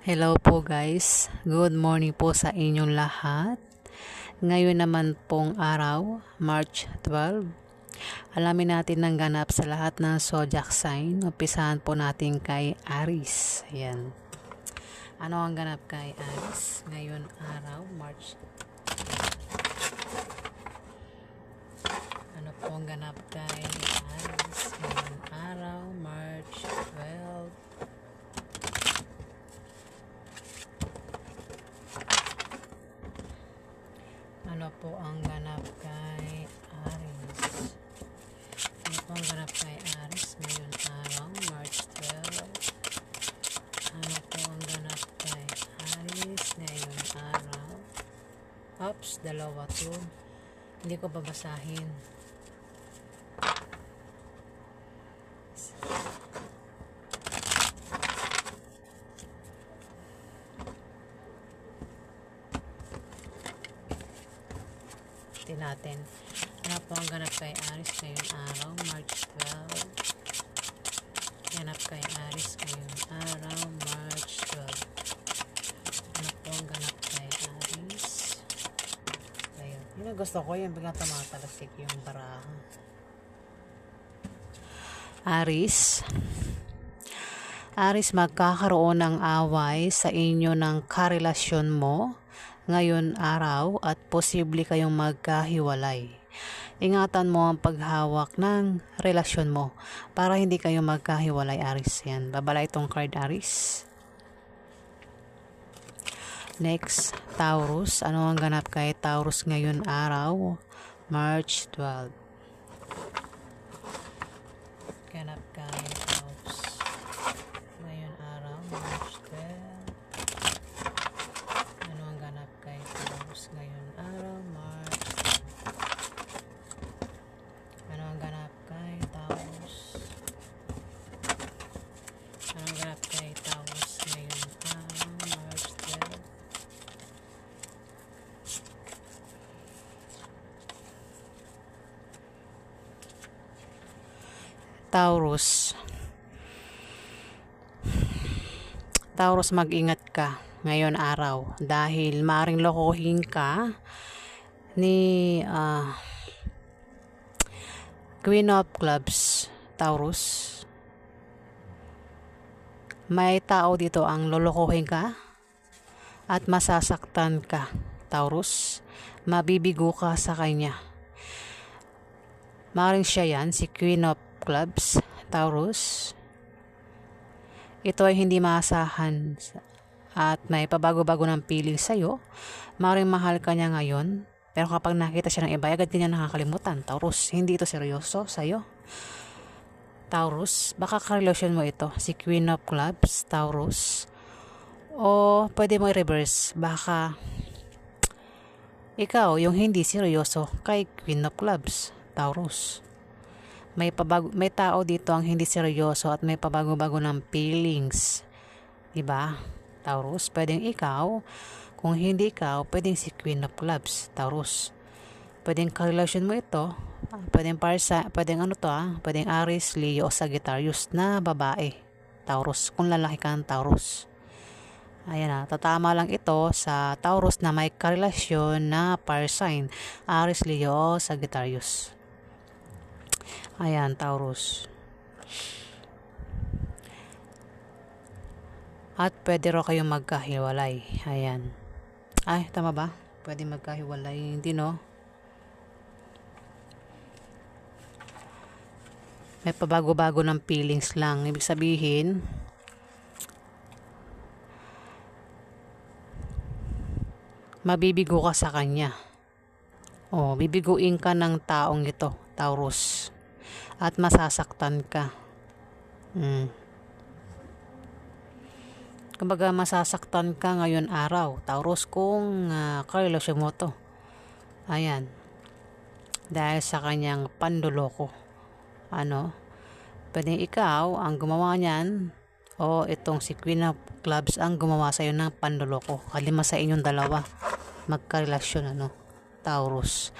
Hello po guys, good morning po sa inyong lahat. Ngayon naman pong araw, March 12. Alamin natin ang ganap sa lahat ng zodiac sign. Umpisahan po natin kay Aries. Ayan. Ano ang ganap kay Aries? Ngayon araw, March. Ano po ang ganap kay Aries? Ngayon araw, March 12. Ano po ang ganap kay Aries? Ano po ang ganap kay Aries ngayon araw, March 12? Ano po ang ganap kay Aries ngayon araw? Oops, dalawa to. Hindi ko babasahin. Natin. Ano po ang ganap kay Aries ngayong araw, March 12? Ganap kay Aries ngayong araw, March 12. Ano po ang ganap kay Aries? Ayun. Yun ang gusto ko, yung biglang tumatalagsik yung baraha. Aries. Aries, magkakaroon ng away sa inyo ng karelasyon mo ngayon araw at posible kayong magkahiwalay. Ingatan mo ang paghawak ng relasyon mo para hindi kayo magkahiwalay, Aries. Yan. Babala itong card, Aries. Next, Taurus. Ano ang ganap kay Taurus ngayon araw? March 12. Ganap kay Taurus ngayon araw, March 12. Ano ang ganap kay Taurus ngayon araw, March 12. Ano ang ganap kay Taurus? Ano ang ganap kay Taurus ngayon araw, March 12? Taurus. Taurus, mag-ingat ka ngayon araw dahil maring lokohin ka ni Queen of Clubs, Taurus. May tao dito ang lolokohin ka at masasaktan ka, Taurus. Mabibigo ka sa kanya. Maring siya yan, si Queen of Clubs, Taurus. Ito ay hindi maasahan at may pabago-bago ng feeling sa'yo. Maring mahal ka niya ngayon, pero kapag nakita siya ng iba, agad niya nakakalimutan, Taurus. Hindi ito seryoso sa'yo, Taurus. Baka karelasyon mo ito, si Queen of Clubs, Taurus. O pwede mo i-reverse. Baka ikaw yung hindi seryoso kay Queen of Clubs, Taurus. May tao dito ang hindi seryoso at may pabago-bago ng feelings. Diba, Taurus? Pwedeng ikaw. Kung hindi ikaw, pwedeng si Queen of Clubs, Taurus. Pwedeng karelasyon mo ito. Pwedeng pwedeng Aries, Leo o Sagittarius na babae, Taurus. Kung lalaki ka ng Taurus. Ayan na, tatama lang ito sa Taurus na may karelasyon na fire sign, Aries, Leo o Sagittarius. Ayan, Taurus. At pwede raw kayong magkahiwalay. Ayan. Ay, tama ba? Pwede magkahiwalay. Hindi, no? May pabago-bago ng feelings lang. Ibig sabihin, mabibigo ka sa kanya. O, bibiguin ka ng taong ito, Taurus. At masasaktan ka. Kumbaga, masasaktan ka ngayon araw, Taurus, kung karelasyon mo to. Ayan. Dahil sa kanyang panduloko. Pwedeng ikaw ang gumawa niyan o itong si Queen of Clubs ang gumawa sa'yo ng panduloko. Kalima sa inyong dalawa magkarelasyon, Taurus.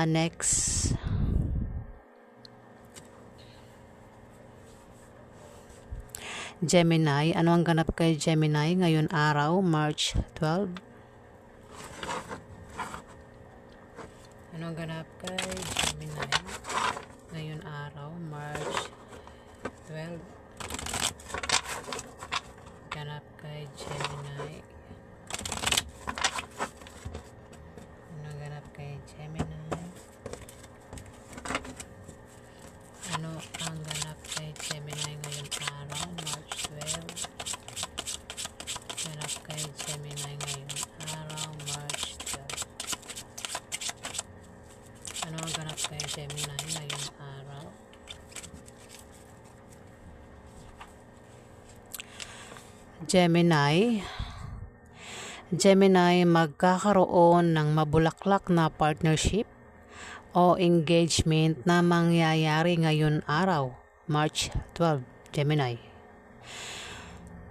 Next, Gemini, ano ang ganap kay Gemini ngayon araw, March 12? Ano ang ganap kay Gemini ngayon araw, March 12? Ganap kay Gemini. Ano ang ganap kay Gemini? Ano ang ganap kay Gemini ngayon araw, March 12? Ganap kay Gemini ngayon araw, March 12. Ano ang ganap kay Gemini ngayon araw? Gemini, magkakaroon ng mabulaklak na partnership o engagement na mangyayari ngayon araw, March 12, Gemini.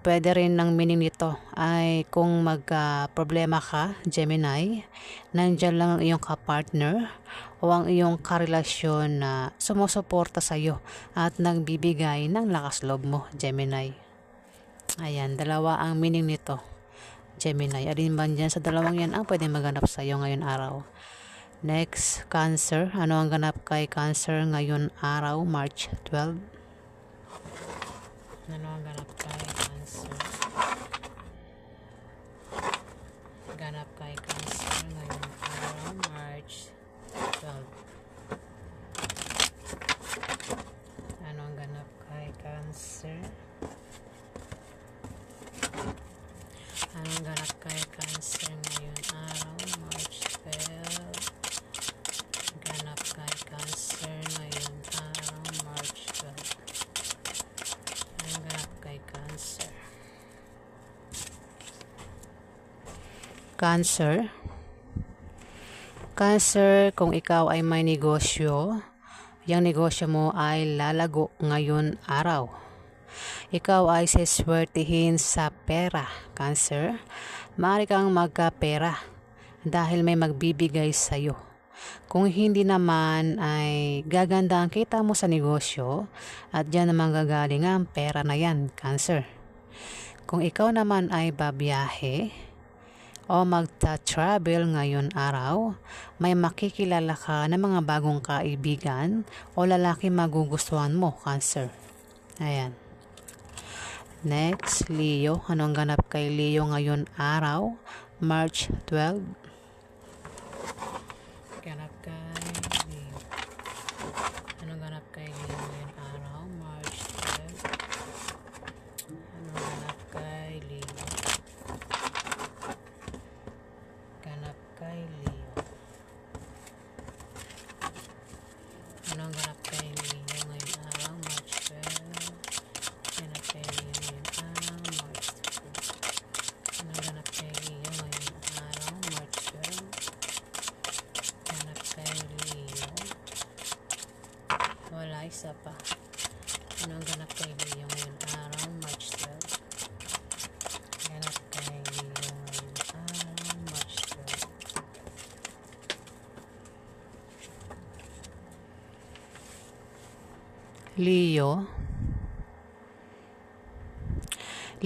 Pwede rin ng meaning nito ay kung magka-problema ka, Gemini, nandyan lang ang iyong kapartner o ang iyong karelasyon na sumusuporta sa iyo at nagbibigay ng lakas loob mo, Gemini. Ayan, dalawa ang meaning nito, Gemini. Alin ba dyan sa dalawang yan ang pwedeng maganap sa iyo ngayon araw? Next, Cancer. Ano ang ganap kay Cancer ngayon araw, March 12? Ano ang ganap kay Cancer? Ganap kay Cancer ngayon araw, March 12. Ano ang ganap kay Cancer? Ano ang ganap kay Cancer ngayon araw, March 12? Ganap kay Cancer ngayon araw, March 12. Ano ganap kay Cancer? Cancer, kung ikaw ay may negosyo, yung negosyo mo ay lalago ngayon araw. Ikaw ay siswertihin sa pera, Cancer. Maaari kang magkapera dahil may magbibigay sa'yo. Kung hindi naman ay gaganda ang kita mo sa negosyo at dyan naman gagaling ang pera na yan, Cancer. Kung ikaw naman ay babiyahe o magta-travel ngayon araw, may makikilala ka ng mga bagong kaibigan o lalaki magugustuhan mo, Cancer. Ayan. Next, Leo. Anong ganap kay Leo ngayon araw, March 12? Ganap kay Leo. Anong ganap kay Leo ngayon araw, March 12? Anong ganap kay Leo? Ganap kay Leo. Anong ganap kay Leo ngayon araw, March 12? Ganap kay Leo ngayon araw, March 12. Anong ganap kay Leo ngayon araw, March 12? Ganap kay Leo. Wala, isa pa. Anong ganap kay Leo ngayon araw, March 12? Ganap kay Leo ngayon araw, March 12.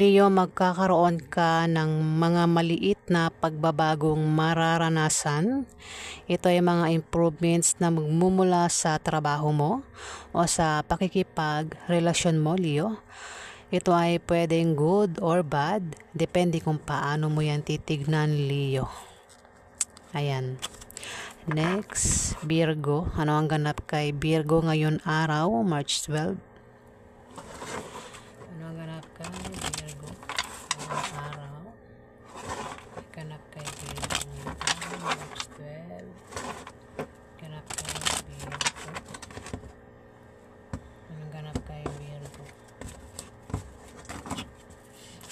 Leo, magkakaroon ka ng mga maliit na pagbabagong mararanasan. Ito ay mga improvements na magmumula sa trabaho mo o sa pakikipag-relasyon mo, Leo. Ito ay pwedeng good or bad, depende kung paano mo yan titignan, Leo. Ayan. Next, Virgo. Ano ang ganap kay Virgo ngayon araw, March 12? Ano ang ganap kay Virgo ngayong araw? Ganap kay Virgo ngayong araw, March 12. Ganap kay Virgo. Anong ganap kay Virgo?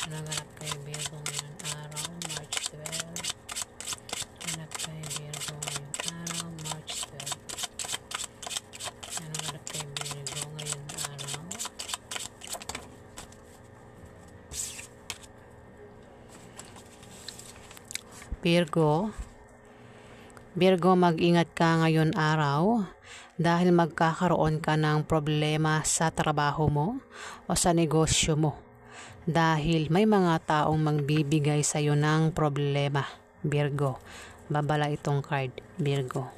Anong ganap kay Virgo ngayong araw, March 12? Ganap kay Virgo ngayong araw, March 12. Anong ganap kay Virgo ngayong araw? Virgo, mag-ingat ka ngayon araw dahil magkakaroon ka ng problema sa trabaho mo o sa negosyo mo. Dahil may mga taong magbibigay sa iyo ng problema, Virgo. Babala itong card, Virgo.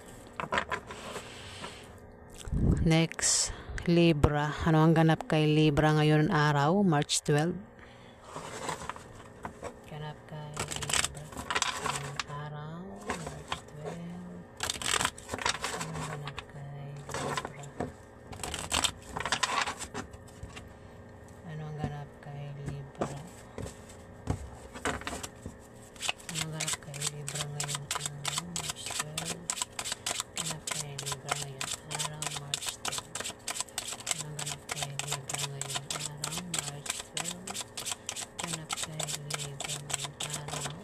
Next, Libra. Ano ang ganap kay Libra ngayon araw, March 12? Ganap kay Libra ngayong araw, March 12. Ano ang ganap kay Libra? Ano ang ganap kay Libra? Ano ang ganap kay Libra ngayon araw, March 12? Ganap kay Libra ngayon araw, March 12. Ano ang ganap kay Libra ngayon araw, March 12? Ganap kay Libra ngayong araw.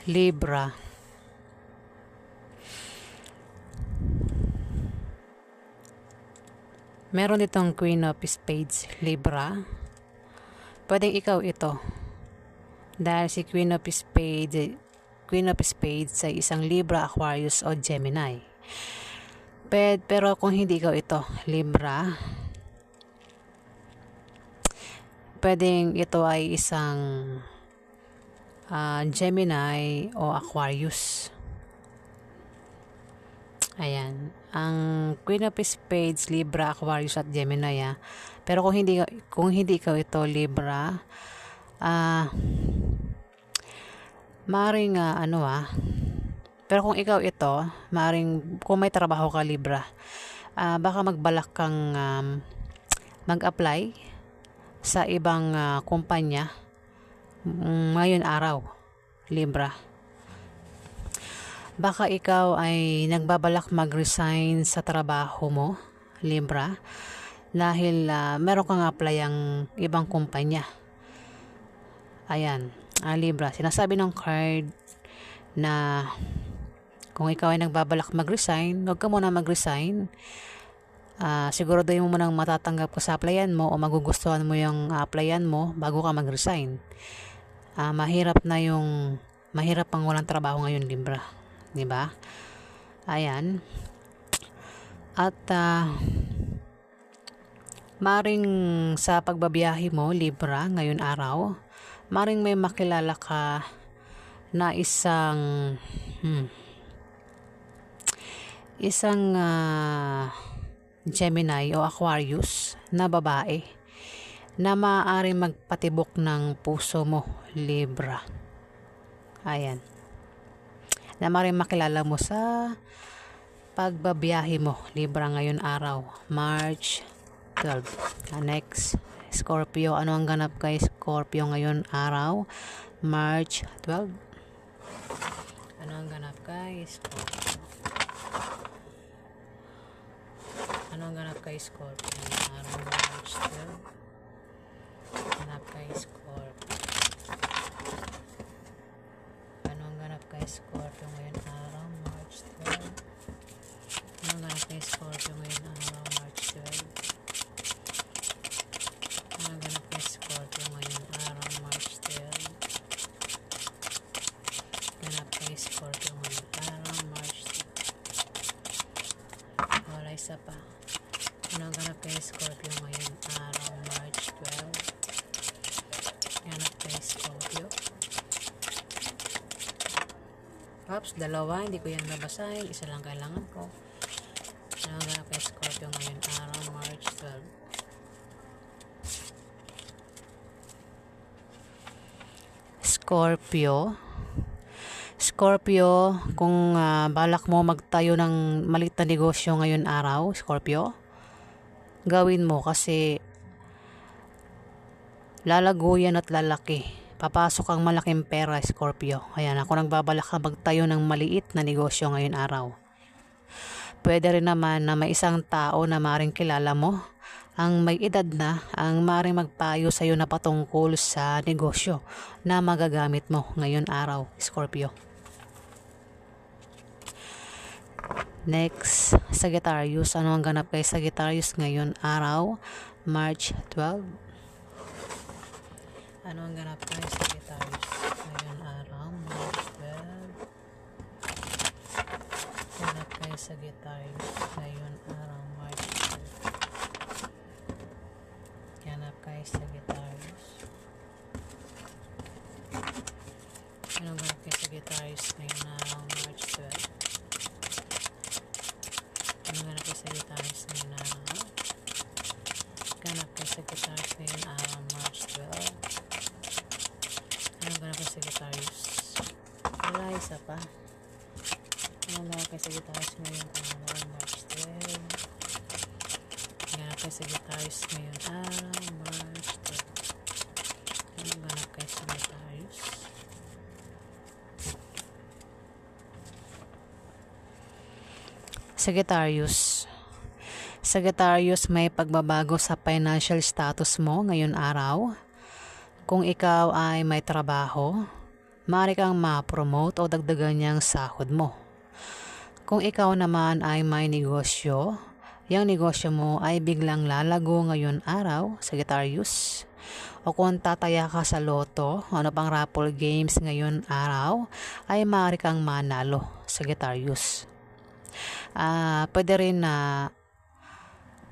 Libra. Meron ditong Queen of Spades, Libra. Pwedeng ikaw ito. Dahil si Queen of Spades ay isang Libra, Aquarius o Gemini. Pero kung hindi ikaw ito, Libra, pwedeng ito ay isang Gemini o Aquarius. Ayan. Ang Queen of Spades, Libra, Aquarius at Gemini. Pero kung hindi ikaw ito, Libra, maring pero kung ikaw ito, maring kung may trabaho ka, Libra, baka magbalak kang mag-apply sa ibang kumpanya ngayon araw, Libra. Baka ikaw ay nagbabalak mag-resign sa trabaho mo, Libra, dahil meron kang apply ang ibang kumpanya. Ayan, Libra, sinasabi ng card na kung ikaw ay nagbabalak mag-resign, huwag ka muna mag-resign. Siguraduhin mo munang matatanggap ka sa applyan mo o magugustuhan mo yung applyan mo bago ka mag-resign. Mahirap ang walang trabaho ngayon, Libra. Diba? Ayan. At maring sa pagbabiyahe mo, Libra, ngayon araw, maring may makilala ka na isang Gemini o Aquarius na babae na maaaring magpatibok ng puso mo, Libra. Ayan. Na maaaring makilala mo sa pagbabiyahe mo, Libra, ngayon araw, March 12. Next, Scorpio. Ano ang ganap kay Scorpio ngayon araw, March 12? Ano ang ganap kay Scorpio? Ano ang ganap kay Scorpio ngayong araw, March 12? Ganap kay Scorpio. Ano ang ganap kay Scorpio ngayon araw, March 12? Ano ang ganap kay Scorpio ngayon araw, March 12? Ano ang ganap kay Scorpio ngayon araw, March 12? Ganap kay Scorpio ngayon araw, March 12. Wala isa pa. Ano ang ganap kay Scorpio ngayon araw, March 12? Ganap kay Scorpio. Oops, dalawa. Hindi ko yan nabasahin. Isa lang kailangan ko. Ano ang ganap kay Scorpio ngayon araw, March 12? Scorpio, kung balak mo magtayo ng maliit na negosyo ngayon araw, Scorpio, gawin mo kasi lalago yan at lalaki. Papasok ang malaking pera, Scorpio. Ayan, ako nagbabalak ka magtayo ng maliit na negosyo ngayon araw. Pwede rin naman na may isang tao na maring kilala mo, ang may edad na, ang maring magpayo sa iyo na patungkol sa negosyo na magagamit mo ngayon araw, Scorpio. Next, Sagittarius. Ano ang ganap kay Sagittarius ngayon araw, March 12? Ano ang ganap kay Sagittarius ngayon araw, March 12? Sagittarius ngayon araw March 12. Ganap kay Sagittarius. Anong ganap kay Sagittarius ngayon araw March 12? Anong ganap kay Sagittarius ngayon araw? Ganap kay Sagittarius ngayon araw March 12. Anong ganap kay Sagittarius? Wala, isa pa. Anong ganap kay Sagittarius ngayon araw March 12? Ganap kay Sagittarius ngayon araw March 12. Anong ganap kay Sagittarius? Sagittarius, may pagbabago sa financial status mo ngayon araw. Kung ikaw ay may trabaho, maaari kang ma-promote o dagdagan niyang sahod mo. Kung ikaw naman ay may negosyo, yung negosyo mo ay biglang lalago ngayon araw, Sagittarius. O kung tataya ka sa loto, ano pang raffle games ngayon araw, ay maaari kang manalo, Sagittarius. Pwede rin na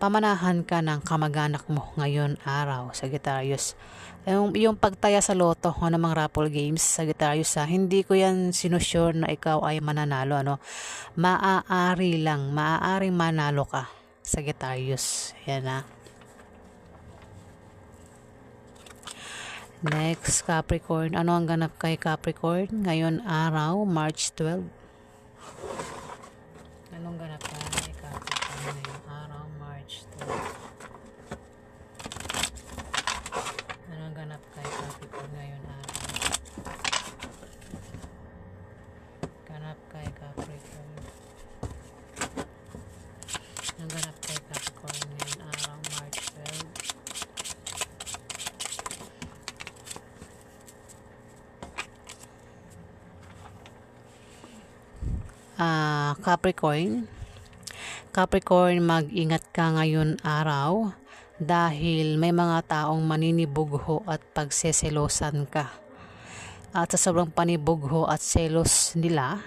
pamanahan ka ng kamag-anak mo ngayon araw, Sagittarius. Yung pagtaya sa loto o namang raffle games, Sagittarius, hindi ko yan sinusure na ikaw ay mananalo, ano. Maaaring manalo ka, Sagittarius. Yan. Next, Capricorn. Ano ang ganap kay Capricorn ngayon araw March 12? Anong ganap kay Capricorn ngayon araw March 12? Anong ganap kay Capricorn ngayon araw? Ganap kay Capricorn. Anong ganap kay Capricorn ngayon araw March 12? Capricorn, mag-ingat ka ngayon araw dahil may mga taong maninibugho at pagseselosan ka. At sa sobrang panibugho at selos nila,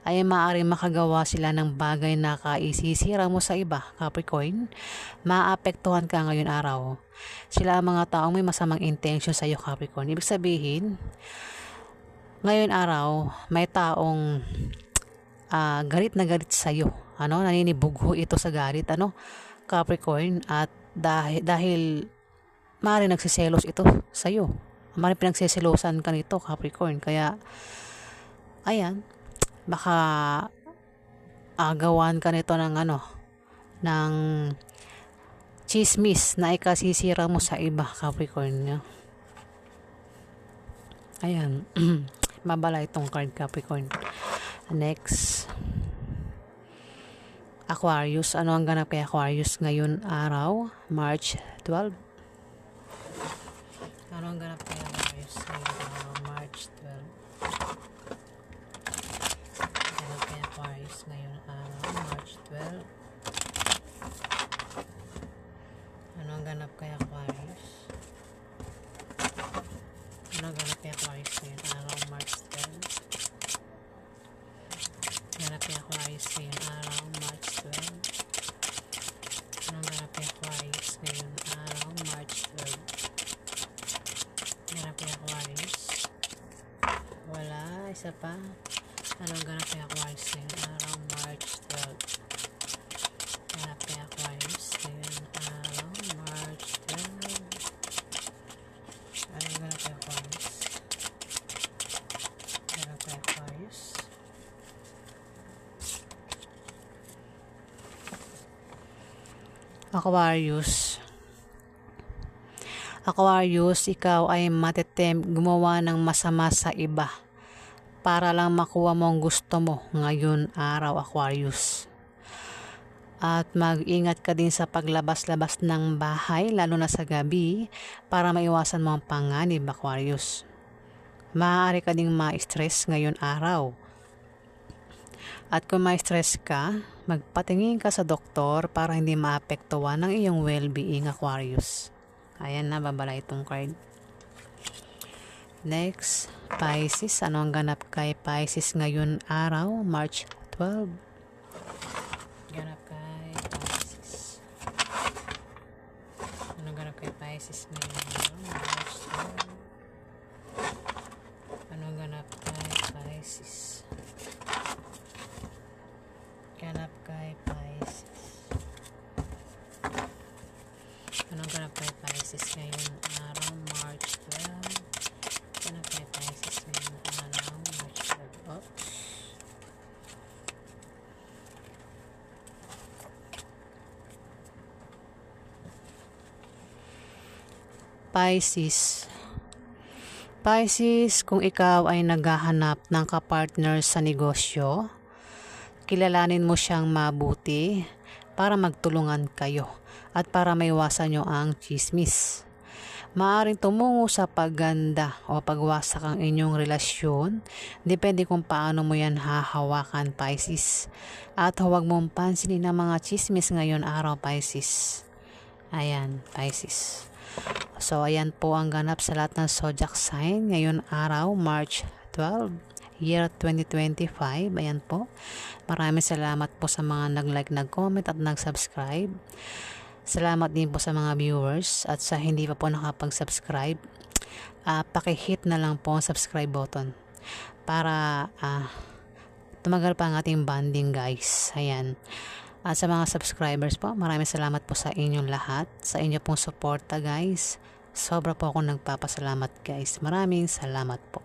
ay maaaring makagawa sila ng bagay na kaisisira mo sa iba, Capricorn. Maapektuhan ka ngayon araw. Sila ang mga taong may masamang intention sa iyo, Capricorn. Ibig sabihin, ngayon araw, may taong galit na galit sa iyo, naninibugho ito sa galit, Capricorn, at dahil maaaring nagsiselos ito sa iyo, maaaring pinagseselosan ka nito, Capricorn, kaya ayan, baka agawan ka nito ng chismis na ikasisira mo sa iba, Capricorn. Ayan. Mabala itong card, Capricorn. Next, Aquarius. Ano ang ganap kay Aquarius ngayon araw March 12? Ano ang ganap kay Aquarius ngayon araw March 12? Ganap kay Aquarius ngayon araw March 12? Ano ang ganap kay Aquarius? Ano ang ganap kay Aquarius ngayon araw March 12? Ganap kay Aquarius ngayon araw March 12. Anong ganap kay Aquarius ngayon araw March 12? Ganap kay Aquarius. Wala, isa pa. Anong ganap kay Aquarius ngayon araw March 12? Ganap kay Aquarius ngayon araw March 12. Anong ganap kay Aquarius? Ganap kay Aquarius. Aquarius, ikaw ay matitempt gumawa ng masama sa iba para lang makuha mo ang gusto mo ngayon araw, Aquarius. At mag-ingat ka din sa paglabas-labas ng bahay, lalo na sa gabi, para maiwasan mo ang panganib, Aquarius. Maaari ka ding ma-stress ngayon araw. At kung ma-stress ka, magpatingin ka sa doktor para hindi maapektuhan ng iyong well-being, Aquarius. Ayan na, babala itong card. Next, Pisces. Ano ang ganap kay Pisces ngayon araw, March 12? ganap kay Pisces? Anong ganap kay Pisces ngayong araw? March 12. Anong ganap kay Pisces? Ganap kay Pisces. Anong ganap kay Pisces ngayong araw? March 12. Ganap kay Pisces ngayong araw? March 12. Oh. Pisces. Pisces, kung ikaw ay naghahanap ng kapartner sa negosyo, kilalanin mo siyang mabuti para magtulungan kayo at para maiwasan nyo ang chismis. Maaring tumungo sa pagganda o pagwasak ang inyong relasyon, depende kung paano mo yan hahawakan, Pisces. At huwag mong pansinin ang mga chismis ngayon araw, Pisces. Ayan, Pisces. So, ayan po ang ganap sa lahat ng zodiac sign ngayon araw, March 12, year 2025. Ayan po. Maraming salamat po sa mga nag-like, nag-comment at nag-subscribe. Salamat din po sa mga viewers at sa hindi pa po nakapag-subscribe. Paki-hit na lang po ang subscribe button para tumagal pa ang ating bonding, guys. Ayan. At sa mga subscribers po, maraming salamat po sa inyong lahat, sa inyo pong suporta, guys. Sobra po akong nagpapasalamat, guys. Maraming salamat po.